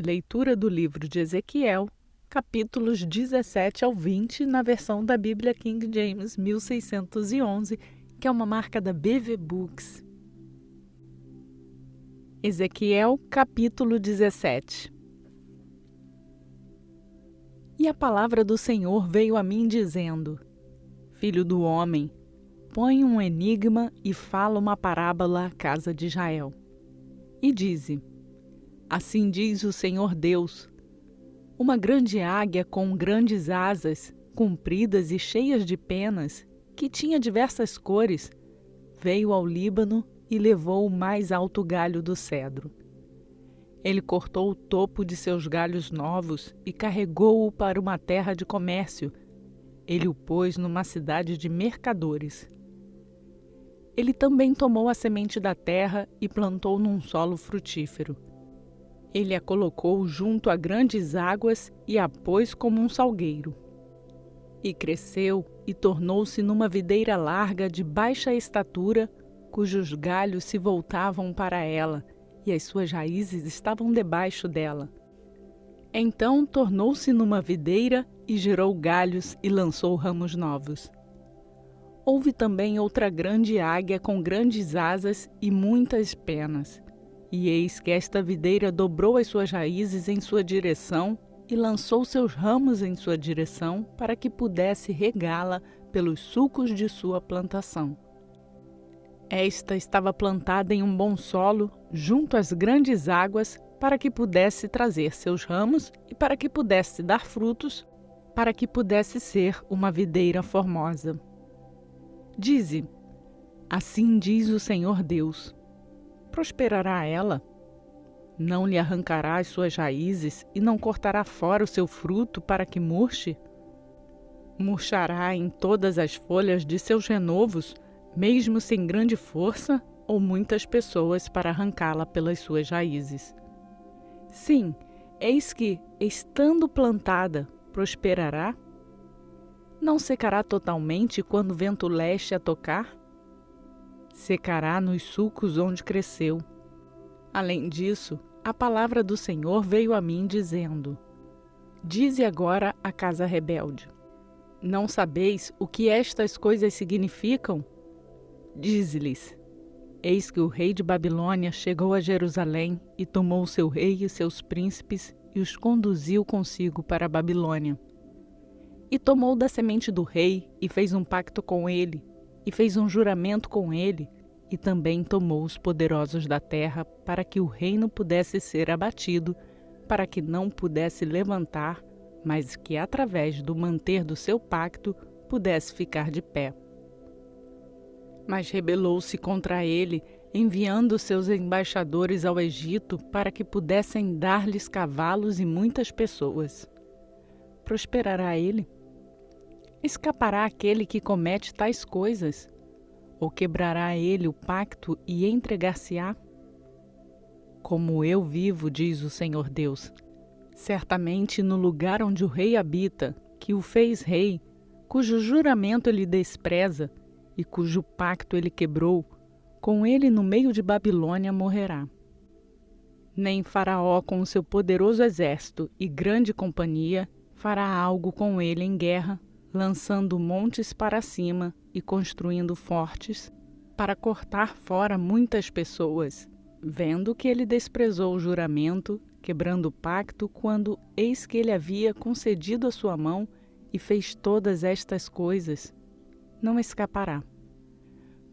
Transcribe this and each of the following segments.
Leitura do livro de Ezequiel, capítulos 17 ao 20, na versão da Bíblia King James 1611, que é uma marca da BV Books. Ezequiel, capítulo 17. E a palavra do Senhor veio a mim dizendo: Filho do homem, põe um enigma e fala uma parábola à casa de Israel. E dize: Assim diz o Senhor Deus: uma grande águia com grandes asas, compridas e cheias de penas, que tinha diversas cores, veio ao Líbano e levou o mais alto galho do cedro. Ele cortou o topo de seus galhos novos e carregou-o para uma terra de comércio. Ele o pôs numa cidade de mercadores. Ele também tomou a semente da terra e plantou num solo frutífero. Ele a colocou junto a grandes águas e a pôs como um salgueiro. E cresceu e tornou-se numa videira larga de baixa estatura, cujos galhos se voltavam para ela, e as suas raízes estavam debaixo dela. Então tornou-se numa videira e gerou galhos e lançou ramos novos. Houve também outra grande águia com grandes asas e muitas penas. E eis que esta videira dobrou as suas raízes em sua direção e lançou seus ramos em sua direção para que pudesse regá-la pelos sucos de sua plantação. Esta estava plantada em um bom solo, junto às grandes águas, para que pudesse trazer seus ramos e para que pudesse dar frutos, para que pudesse ser uma videira formosa. Dize: assim diz o Senhor Deus: prosperará ela? Não lhe arrancará as suas raízes e não cortará fora o seu fruto para que murche? Murchará em todas as folhas de seus renovos, mesmo sem grande força ou muitas pessoas para arrancá-la pelas suas raízes. Sim, eis que, estando plantada, prosperará? Não secará totalmente quando o vento leste a tocar? Secará nos sulcos onde cresceu. Além disso, a palavra do Senhor veio a mim dizendo: dize agora à casa rebelde: não sabeis o que estas coisas significam? Dize-lhes: eis que o rei de Babilônia chegou a Jerusalém e tomou o seu rei e seus príncipes e os conduziu consigo para a Babilônia. E tomou da semente do rei e fez um pacto com ele, e fez um juramento com ele, e também tomou os poderosos da terra para que o reino pudesse ser abatido, para que não pudesse levantar, mas que através do manter do seu pacto pudesse ficar de pé. Mas rebelou-se contra ele, enviando seus embaixadores ao Egito para que pudessem dar-lhes cavalos e muitas pessoas. Prosperará ele? Escapará aquele que comete tais coisas? Ou quebrará ele o pacto e entregar-se-á? Como eu vivo, diz o Senhor Deus, certamente no lugar onde o rei habita, que o fez rei, cujo juramento ele despreza e cujo pacto ele quebrou, com ele no meio de Babilônia morrerá. Nem Faraó com o seu poderoso exército e grande companhia fará algo com ele em guerra, lançando montes para cima e construindo fortes, para cortar fora muitas pessoas, vendo que ele desprezou o juramento, quebrando o pacto, quando eis que ele havia concedido a sua mão e fez todas estas coisas, não escapará.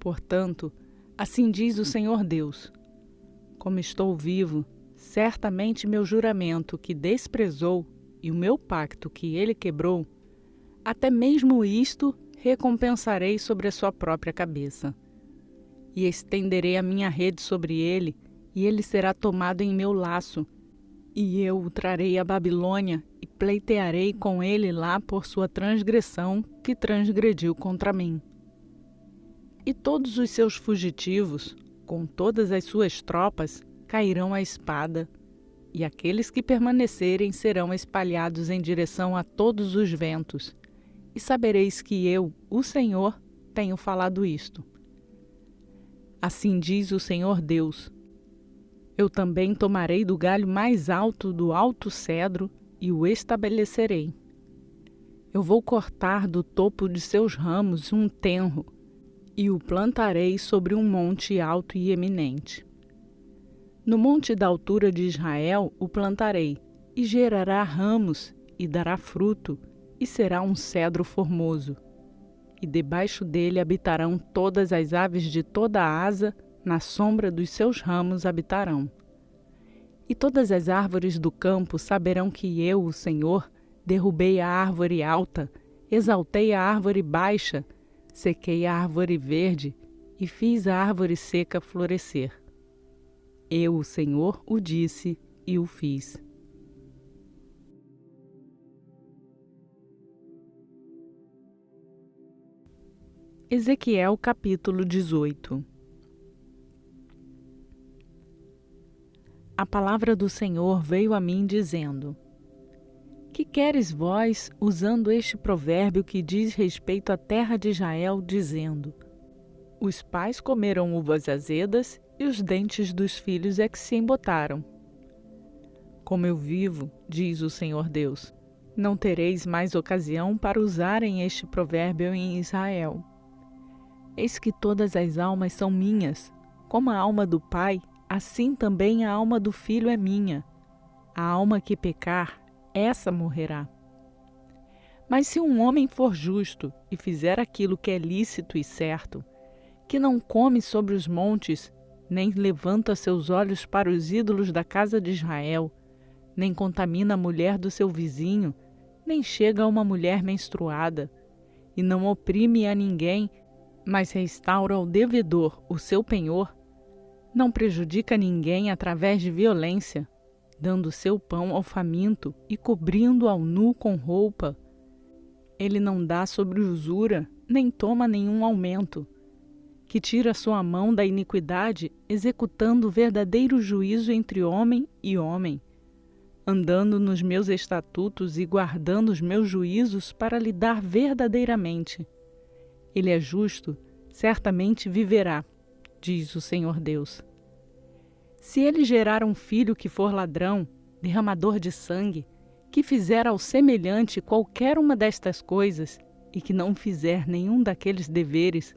Portanto, assim diz o Senhor Deus: como estou vivo, certamente meu juramento que desprezou e o meu pacto que ele quebrou, até mesmo isto recompensarei sobre a sua própria cabeça. E estenderei a minha rede sobre ele, e ele será tomado em meu laço. E eu o trarei à Babilônia, e pleitearei com ele lá por sua transgressão que transgrediu contra mim. E todos os seus fugitivos, com todas as suas tropas, cairão à espada, e aqueles que permanecerem serão espalhados em direção a todos os ventos. E sabereis que eu, o Senhor, tenho falado isto. Assim diz o Senhor Deus: Eu também tomarei do galho mais alto do alto cedro e o estabelecerei. Eu vou cortar do topo de seus ramos um tenro e o plantarei sobre um monte alto e eminente. No monte da altura de Israel o plantarei, e gerará ramos, e dará fruto, e será um cedro formoso. E debaixo dele habitarão todas as aves de toda a asa, na sombra dos seus ramos habitarão. E todas as árvores do campo saberão que eu, o Senhor, derrubei a árvore alta, exaltei a árvore baixa, sequei a árvore verde e fiz a árvore seca florescer. Eu, o Senhor, o disse e o fiz. Ezequiel capítulo 18. A palavra do Senhor veio a mim dizendo: Que queres vós, usando este provérbio que diz respeito à terra de Israel, dizendo: Os pais comeram uvas azedas e os dentes dos filhos é que se embotaram. Como eu vivo, diz o Senhor Deus, não tereis mais ocasião para usarem este provérbio em Israel. Eis que todas as almas são minhas, como a alma do pai, assim também a alma do filho é minha. A alma que pecar, essa morrerá. Mas se um homem for justo e fizer aquilo que é lícito e certo, que não come sobre os montes, nem levanta seus olhos para os ídolos da casa de Israel, nem contamina a mulher do seu vizinho, nem chega a uma mulher menstruada, e não oprime a ninguém, mas restaura ao devedor o seu penhor, não prejudica ninguém através de violência, dando seu pão ao faminto e cobrindo ao nu com roupa. Ele não dá sobre usura, nem toma nenhum aumento, que tira sua mão da iniquidade, executando verdadeiro juízo entre homem e homem, andando nos meus estatutos e guardando os meus juízos para lidar verdadeiramente. Ele é justo, certamente viverá, diz o Senhor Deus. Se ele gerar um filho que for ladrão, derramador de sangue, que fizer ao semelhante qualquer uma destas coisas, e que não fizer nenhum daqueles deveres,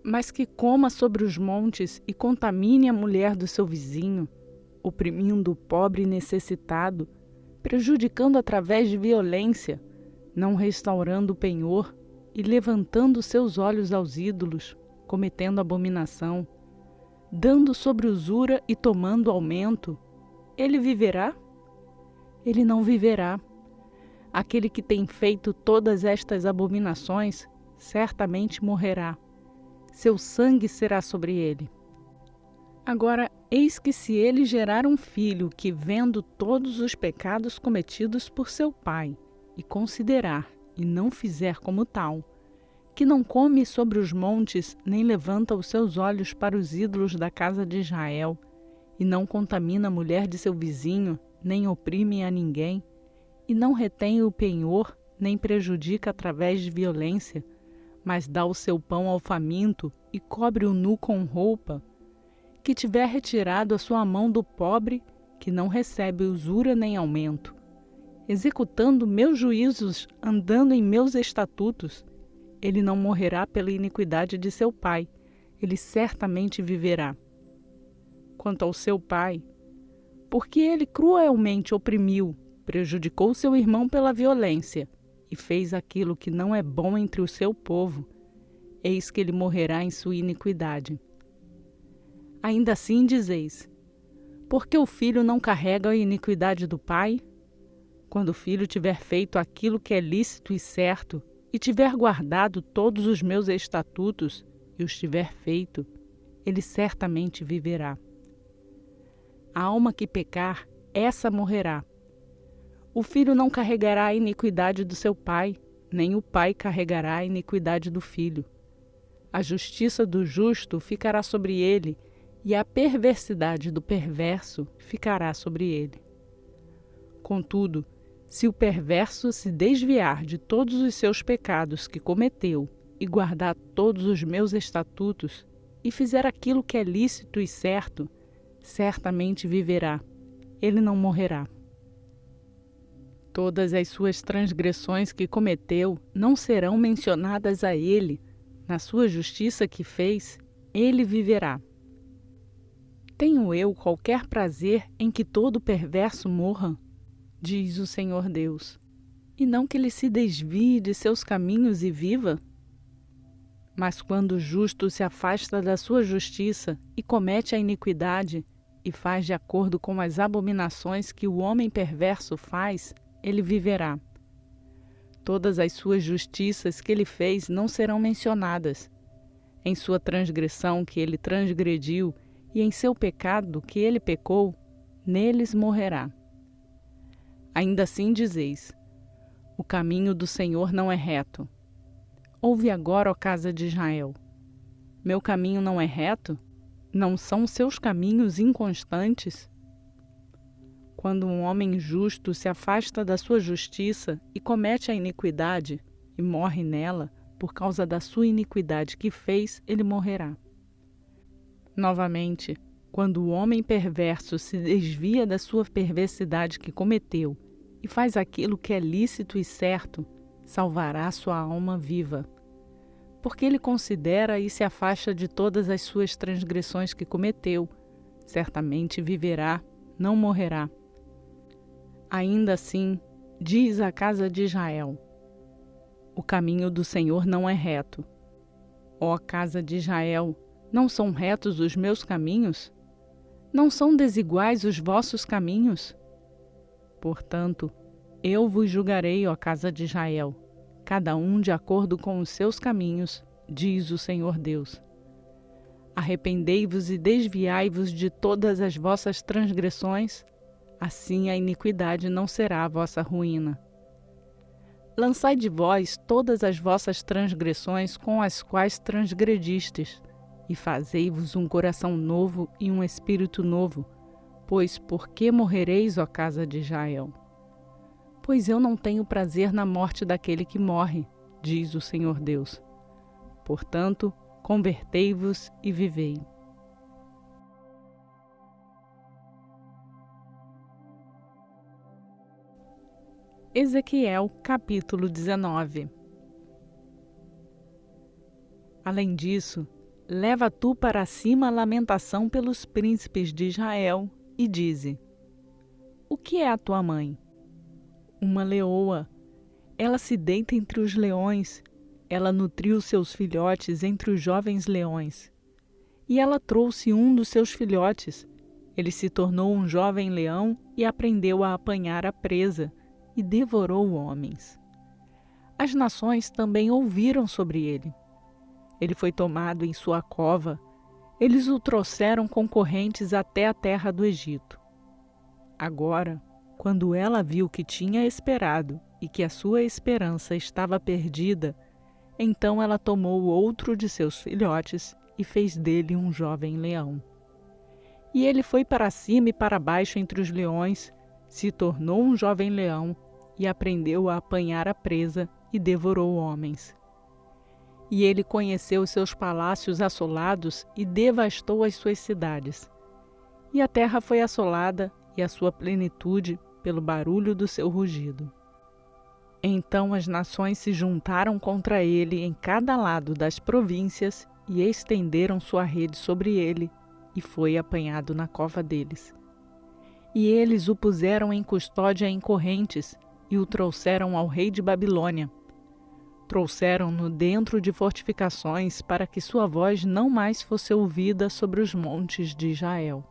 mas que coma sobre os montes e contamine a mulher do seu vizinho, oprimindo o pobre e necessitado, prejudicando através de violência, não restaurando o penhor, e levantando seus olhos aos ídolos, cometendo abominação, dando sobre usura e tomando aumento, ele viverá? Ele não viverá. Aquele que tem feito todas estas abominações, certamente morrerá. Seu sangue será sobre ele. Agora, eis que se ele gerar um filho que, vendo todos os pecados cometidos por seu pai, e considerar, e não fizer como tal, que não come sobre os montes, nem levanta os seus olhos para os ídolos da casa de Israel, e não contamina a mulher de seu vizinho, nem oprime a ninguém, e não retém o penhor, nem prejudica através de violência, mas dá o seu pão ao faminto e cobre o nu com roupa, que tiver retirado a sua mão do pobre, que não recebe usura nem aumento, executando meus juízos, andando em meus estatutos, ele não morrerá pela iniquidade de seu pai, ele certamente viverá. Quanto ao seu pai, porque ele cruelmente oprimiu, prejudicou seu irmão pela violência, e fez aquilo que não é bom entre o seu povo, eis que ele morrerá em sua iniquidade. Ainda assim dizeis: porque o filho não carrega a iniquidade do pai? Quando o filho tiver feito aquilo que é lícito e certo, e tiver guardado todos os meus estatutos, e os tiver feito, ele certamente viverá. A alma que pecar, essa morrerá. O filho não carregará a iniquidade do seu pai, nem o pai carregará a iniquidade do filho. A justiça do justo ficará sobre ele, e a perversidade do perverso ficará sobre ele. Contudo, se o perverso se desviar de todos os seus pecados que cometeu e guardar todos os meus estatutos e fizer aquilo que é lícito e certo, certamente viverá, ele não morrerá. Todas as suas transgressões que cometeu não serão mencionadas a ele, na sua justiça que fez, ele viverá. Tenho eu qualquer prazer em que todo perverso morra? Diz o Senhor Deus, e não que ele se desvie de seus caminhos e viva? Mas quando o justo se afasta da sua justiça e comete a iniquidade, e faz de acordo com as abominações que o homem perverso faz, ele viverá. Todas as suas justiças que ele fez não serão mencionadas. Em sua transgressão que ele transgrediu, e em seu pecado que ele pecou, neles morrerá. Ainda assim dizeis: o caminho do Senhor não é reto. Ouve agora, ó casa de Israel: meu caminho não é reto? Não são seus caminhos inconstantes? Quando um homem justo se afasta da sua justiça e comete a iniquidade, e morre nela, por causa da sua iniquidade que fez, ele morrerá. Novamente, quando o homem perverso se desvia da sua perversidade que cometeu e faz aquilo que é lícito e certo, salvará sua alma viva. Porque ele considera e se afasta de todas as suas transgressões que cometeu, certamente viverá, não morrerá. Ainda assim, diz a casa de Israel: o caminho do Senhor não é reto. Ó casa de Israel, não são retos os meus caminhos? Não são desiguais os vossos caminhos? Portanto, eu vos julgarei, ó casa de Israel, cada um de acordo com os seus caminhos, diz o Senhor Deus. Arrependei-vos e desviai-vos de todas as vossas transgressões, assim a iniquidade não será a vossa ruína. Lançai de vós todas as vossas transgressões com as quais transgredistes, e fazei-vos um coração novo e um espírito novo, pois por que morrereis, ó casa de Israel? Pois eu não tenho prazer na morte daquele que morre, diz o Senhor Deus. Portanto, convertei-vos e vivei. Ezequiel, capítulo 19. Além disso, leva tu para cima a lamentação pelos príncipes de Israel, e dize: o que é a tua mãe? Uma leoa. Ela se deita entre os leões, ela nutriu seus filhotes entre os jovens leões. E ela trouxe um dos seus filhotes. Ele se tornou um jovem leão e aprendeu a apanhar a presa, e devorou homens. As nações também ouviram sobre ele. Ele foi tomado em sua cova. Eles o trouxeram com correntes até a terra do Egito. Agora, quando ela viu que tinha esperado e que a sua esperança estava perdida, então ela tomou outro de seus filhotes e fez dele um jovem leão. E ele foi para cima e para baixo entre os leões, se tornou um jovem leão e aprendeu a apanhar a presa e devorou homens. E ele conheceu os seus palácios assolados e devastou as suas cidades. E a terra foi assolada e a sua plenitude pelo barulho do seu rugido. Então as nações se juntaram contra ele em cada lado das províncias e estenderam sua rede sobre ele, e foi apanhado na cova deles. E eles o puseram em custódia em correntes e o trouxeram ao rei de Babilônia. Trouxeram-no dentro de fortificações para que sua voz não mais fosse ouvida sobre os montes de Israel.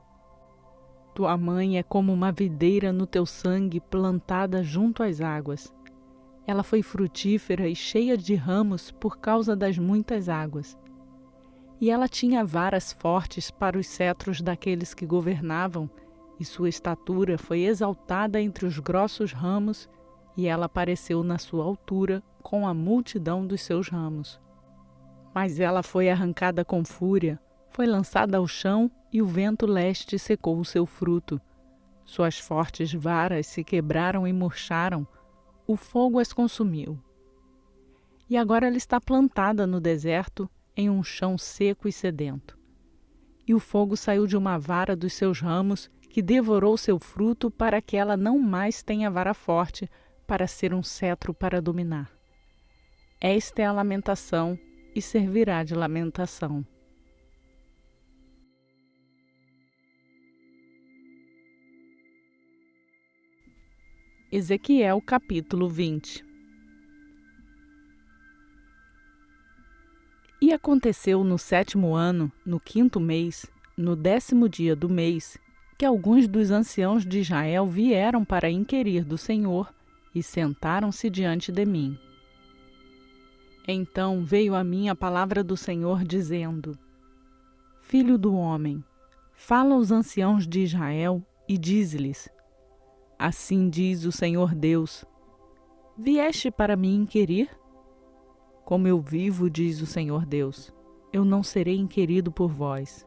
Tua mãe é como uma videira no teu sangue plantada junto às águas. Ela foi frutífera e cheia de ramos por causa das muitas águas. E ela tinha varas fortes para os cetros daqueles que governavam, e sua estatura foi exaltada entre os grossos ramos, e ela apareceu na sua altura com a multidão dos seus ramos. Mas ela foi arrancada com fúria, foi lançada ao chão, e o vento leste secou o seu fruto. Suas fortes varas se quebraram e murcharam, o fogo as consumiu. E agora ela está plantada no deserto, em um chão seco e sedento. e o fogo saiu de uma vara dos seus ramos, que devorou seu fruto, para que ela não mais tenha vara forte, para ser um cetro para dominar. Esta é a lamentação, e servirá de lamentação. Ezequiel capítulo 20. E aconteceu no 7º ano, no 5º mês, no 10º dia do mês, que alguns dos anciãos de Israel vieram para inquirir do Senhor e sentaram-se diante de mim. Então veio a mim a palavra do Senhor, dizendo: Filho do homem, fala aos anciãos de Israel e dize-lhes: Assim diz o Senhor Deus: Vieste para me inquirir? Como eu vivo, diz o Senhor Deus, eu não serei inquirido por vós.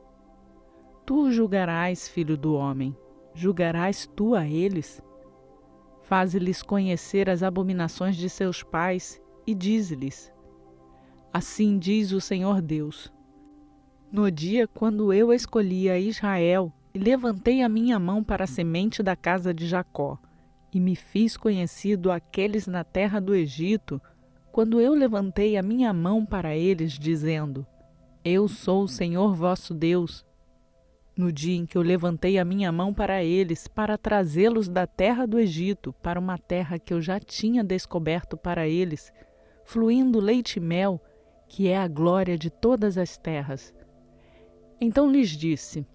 Tu julgarás, filho do homem, julgarás tu a eles? Faze-lhes conhecer as abominações de seus pais e dize-lhes: Assim diz o Senhor Deus: No dia quando eu escolhi a Israel e levantei a minha mão para a semente da casa de Jacó, e me fiz conhecido àqueles na terra do Egito, quando eu levantei a minha mão para eles, dizendo: Eu sou o Senhor vosso Deus. No dia em que eu levantei a minha mão para eles, para trazê-los da terra do Egito, para uma terra que eu já tinha descoberto para eles, fluindo leite e mel, que é a glória de todas as terras. Então lhes disse: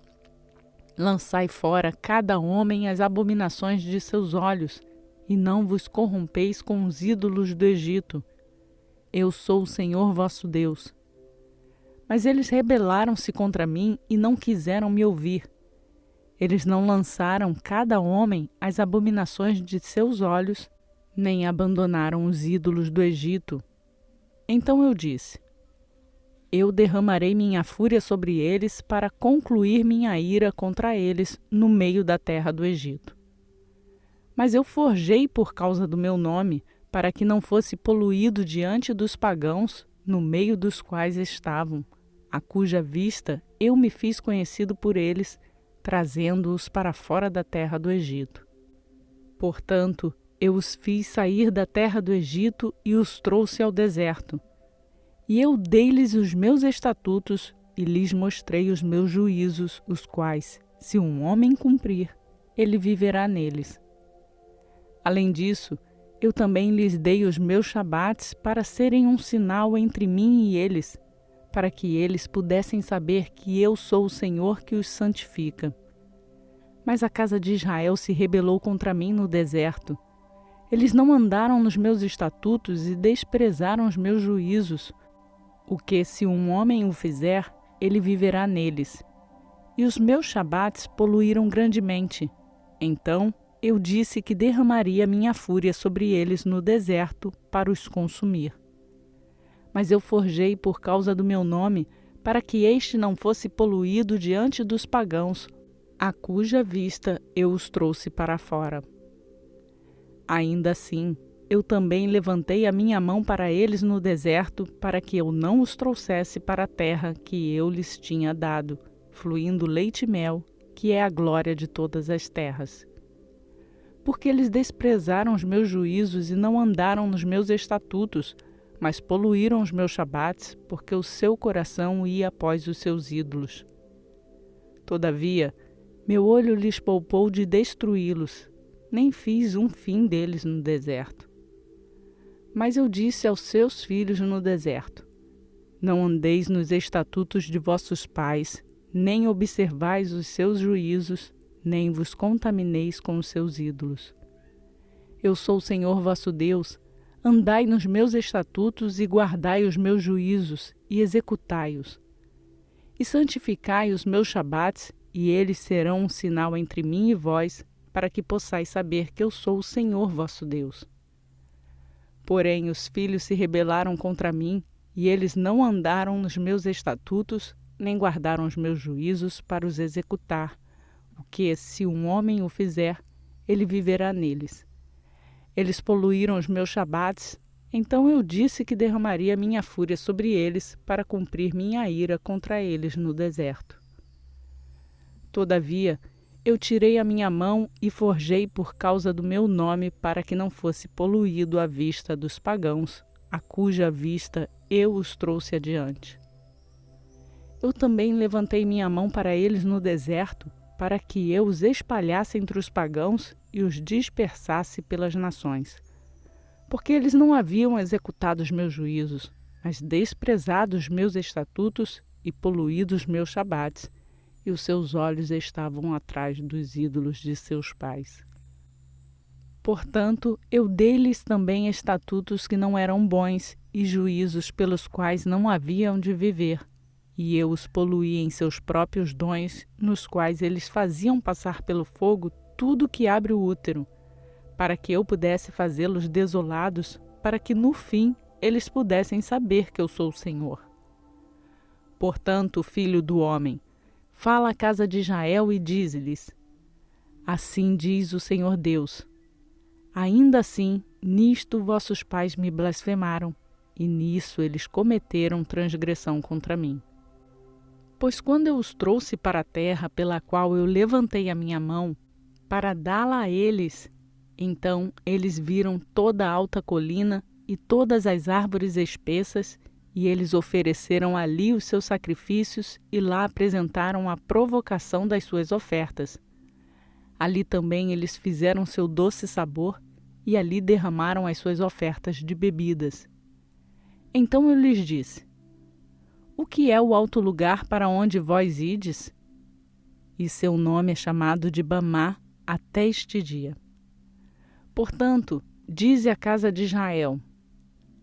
Lançai fora cada homem as abominações de seus olhos, e não vos corrompeis com os ídolos do Egito. Eu sou o Senhor vosso Deus. Mas eles rebelaram-se contra mim e não quiseram me ouvir. Eles não lançaram cada homem as abominações de seus olhos, nem abandonaram os ídolos do Egito. Então eu disse: Eu derramarei minha fúria sobre eles para concluir minha ira contra eles no meio da terra do Egito. Mas eu forjei por causa do meu nome, para que não fosse poluído diante dos pagãos, no meio dos quais estavam, a cuja vista eu me fiz conhecido por eles, trazendo-os para fora da terra do Egito. Portanto, eu os fiz sair da terra do Egito e os trouxe ao deserto. E eu dei-lhes os meus estatutos e lhes mostrei os meus juízos, os quais, se um homem cumprir, ele viverá neles. Além disso, eu também lhes dei os meus shabates para serem um sinal entre mim e eles, para que eles pudessem saber que eu sou o Senhor que os santifica. Mas a casa de Israel se rebelou contra mim no deserto. Eles não andaram nos meus estatutos e desprezaram os meus juízos. O que, se um homem o fizer, ele viverá neles. E os meus shabates poluíram grandemente. Então eu disse que derramaria minha fúria sobre eles no deserto para os consumir. Mas eu forjei por causa do meu nome, para que este não fosse poluído diante dos pagãos, a cuja vista eu os trouxe para fora. Ainda assim, eu também levantei a minha mão para eles no deserto, para que eu não os trouxesse para a terra que eu lhes tinha dado, fluindo leite e mel, que é a glória de todas as terras. Porque eles desprezaram os meus juízos e não andaram nos meus estatutos, mas poluíram os meus shabates, porque o seu coração ia após os seus ídolos. Todavia, meu olho lhes poupou de destruí-los, nem fiz um fim deles no deserto. Mas eu disse aos seus filhos no deserto: Não andeis nos estatutos de vossos pais, nem observais os seus juízos, nem vos contamineis com os seus ídolos. Eu sou o Senhor vosso Deus, andai nos meus estatutos e guardai os meus juízos e executai-os. E santificai os meus shabates, e eles serão um sinal entre mim e vós, para que possais saber que eu sou o Senhor vosso Deus. Porém os filhos se rebelaram contra mim, e eles não andaram nos meus estatutos, nem guardaram os meus juízos para os executar, o que, se um homem o fizer, ele viverá neles. Eles poluíram os meus shabates, então eu disse que derramaria minha fúria sobre eles para cumprir minha ira contra eles no deserto. Todavia, eu tirei a minha mão e forjei por causa do meu nome, para que não fosse poluído à vista dos pagãos, a cuja vista eu os trouxe adiante. Eu também levantei minha mão para eles no deserto, para que eu os espalhasse entre os pagãos e os dispersasse pelas nações. Porque eles não haviam executado os meus juízos, mas desprezado os meus estatutos e poluído os meus shabates, e os seus olhos estavam atrás dos ídolos de seus pais. Portanto, eu dei-lhes também estatutos que não eram bons e juízos pelos quais não haviam de viver, e eu os poluí em seus próprios dons, nos quais eles faziam passar pelo fogo tudo que abre o útero, para que eu pudesse fazê-los desolados, para que no fim eles pudessem saber que eu sou o Senhor. Portanto, filho do homem, fala à casa de Israel e dize-lhes: assim diz o Senhor Deus: ainda assim, nisto vossos pais me blasfemaram, e nisso eles cometeram transgressão contra mim. Pois quando eu os trouxe para a terra pela qual eu levantei a minha mão, para dá-la a eles, então eles viram toda a alta colina e todas as árvores espessas, e eles ofereceram ali os seus sacrifícios e lá apresentaram a provocação das suas ofertas. Ali também eles fizeram seu doce sabor e ali derramaram as suas ofertas de bebidas. Então eu lhes disse: o que é o alto lugar para onde vós ides? E seu nome é chamado de Bamá até este dia. Portanto, dize à casa de Israel: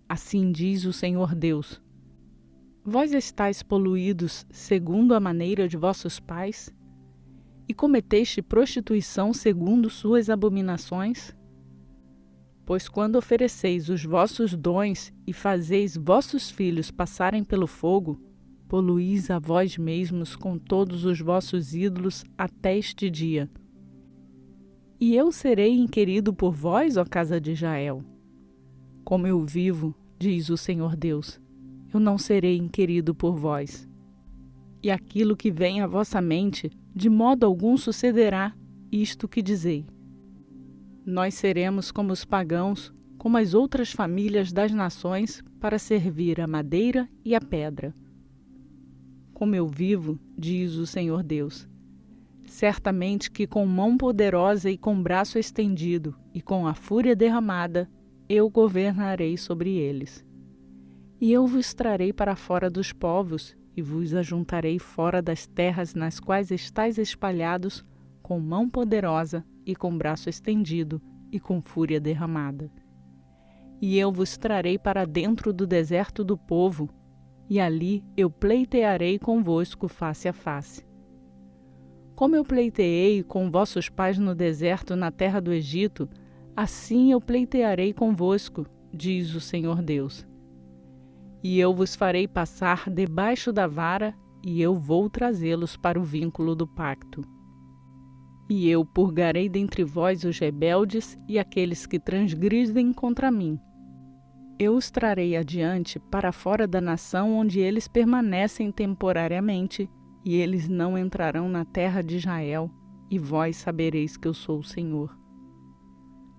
assim diz o Senhor Deus: vós estáis poluídos segundo a maneira de vossos pais, e cometeste prostituição segundo suas abominações? Pois quando ofereceis os vossos dons e fazeis vossos filhos passarem pelo fogo, poluís a vós mesmos com todos os vossos ídolos até este dia. E eu serei inquirido por vós, ó casa de Israel. Como eu vivo, diz o Senhor Deus, eu não serei inquirido por vós. E aquilo que vem à vossa mente, de modo algum sucederá, isto que dizei: nós seremos como os pagãos, como as outras famílias das nações, para servir a madeira e a pedra. Como eu vivo, diz o Senhor Deus, certamente que com mão poderosa e com braço estendido e com a fúria derramada, eu governarei sobre eles. E eu vos trarei para fora dos povos e vos ajuntarei fora das terras nas quais estáis espalhados, com mão poderosa e com braço estendido e com fúria derramada. E eu vos trarei para dentro do deserto do povo, e ali eu pleitearei convosco face a face. Como eu pleiteei com vossos pais no deserto na terra do Egito, assim eu pleitearei convosco, diz o Senhor Deus. E eu vos farei passar debaixo da vara, e eu vou trazê-los para o vínculo do pacto. E eu purgarei dentre vós os rebeldes e aqueles que transgridem contra mim. Eu os trarei adiante para fora da nação onde eles permanecem temporariamente, e eles não entrarão na terra de Israel, e vós sabereis que eu sou o Senhor.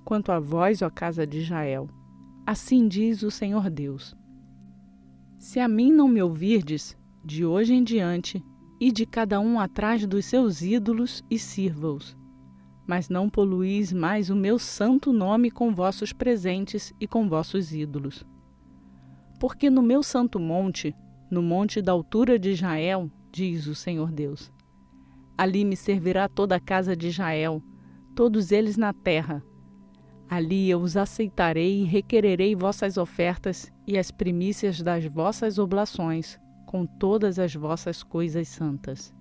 Quanto a vós, ó casa de Israel, assim diz o Senhor Deus: se a mim não me ouvirdes, de hoje em diante, ide cada um atrás dos seus ídolos e sirva-os. Mas não poluís mais o meu santo nome com vossos presentes e com vossos ídolos. Porque no meu santo monte, no monte da altura de Israel, diz o Senhor Deus, ali me servirá toda a casa de Israel, todos eles na terra. Ali eu os aceitarei e requererei vossas ofertas e as primícias das vossas oblações, com todas as vossas coisas santas.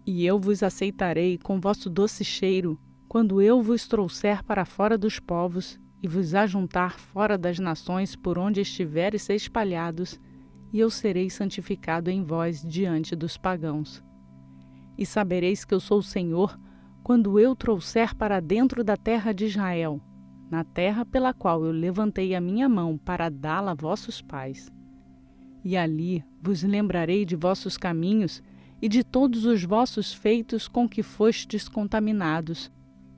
E eu vos aceitarei com vosso doce cheiro, quando eu vos trouxer para fora dos povos e vos ajuntar fora das nações por onde estiveres espalhados, e eu serei santificado em vós diante dos pagãos. E sabereis que eu sou o Senhor, quando eu trouxer para dentro da terra de Israel, na terra pela qual eu levantei a minha mão para dá-la a vossos pais. E ali vos lembrarei de vossos caminhos, e de todos os vossos feitos com que fostes contaminados,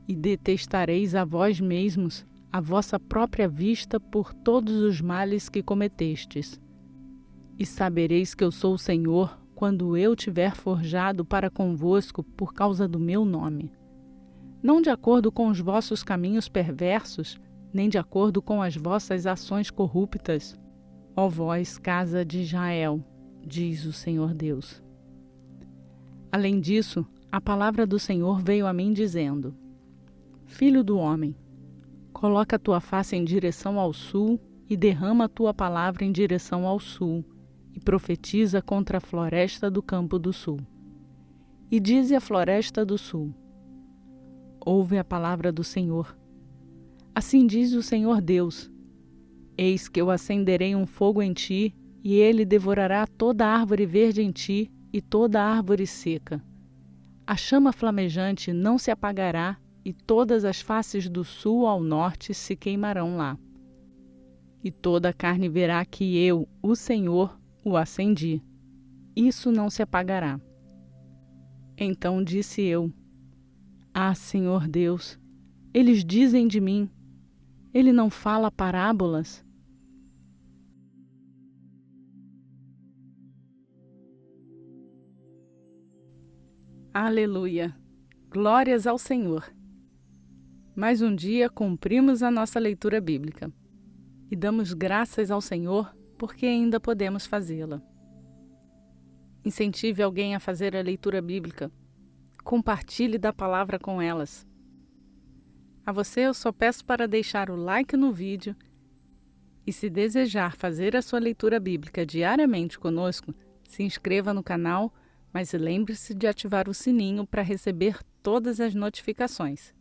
e detestareis a vós mesmos, a vossa própria vista, por todos os males que cometestes. E sabereis que eu sou o Senhor, quando eu tiver forjado para convosco por causa do meu nome. Não de acordo com os vossos caminhos perversos, nem de acordo com as vossas ações corruptas, ó vós, casa de Israel, diz o Senhor Deus. Além disso, a palavra do Senhor veio a mim dizendo: Filho do homem, coloca a tua face em direção ao sul e derrama a tua palavra em direção ao sul, e profetiza contra a floresta do campo do sul. E dize à floresta do sul: Ouve a palavra do Senhor. Assim diz o Senhor Deus: Eis que eu acenderei um fogo em ti, e ele devorará toda árvore verde em ti e toda árvore seca. A chama flamejante não se apagará, e todas as faces do sul ao norte se queimarão lá. E toda a carne verá que eu, o Senhor, o acendi. Isso não se apagará. Então disse eu: Ah, Senhor Deus, eles dizem de mim: Ele não fala parábolas? Aleluia! Glórias ao Senhor! Mais um dia cumprimos a nossa leitura bíblica e damos graças ao Senhor porque ainda podemos fazê-la. Incentive alguém a fazer a leitura bíblica. Compartilhe da palavra com elas. A você eu só peço para deixar o like no vídeo e, se desejar fazer a sua leitura bíblica diariamente conosco, se inscreva no canal, mas lembre-se de ativar o sininho para receber todas as notificações.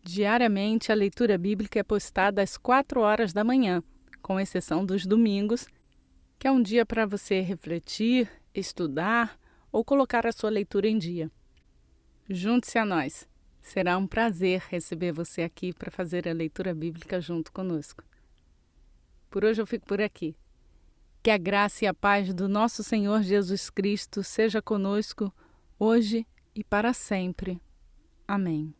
Diariamente a leitura bíblica é postada às 4 horas da manhã, com exceção dos domingos, que é um dia para você refletir, estudar ou colocar a sua leitura em dia. Junte-se a nós. Será um prazer receber você aqui para fazer a leitura bíblica junto conosco. Por hoje eu fico por aqui. Que a graça e a paz do nosso Senhor Jesus Cristo seja conosco hoje e para sempre. Amém.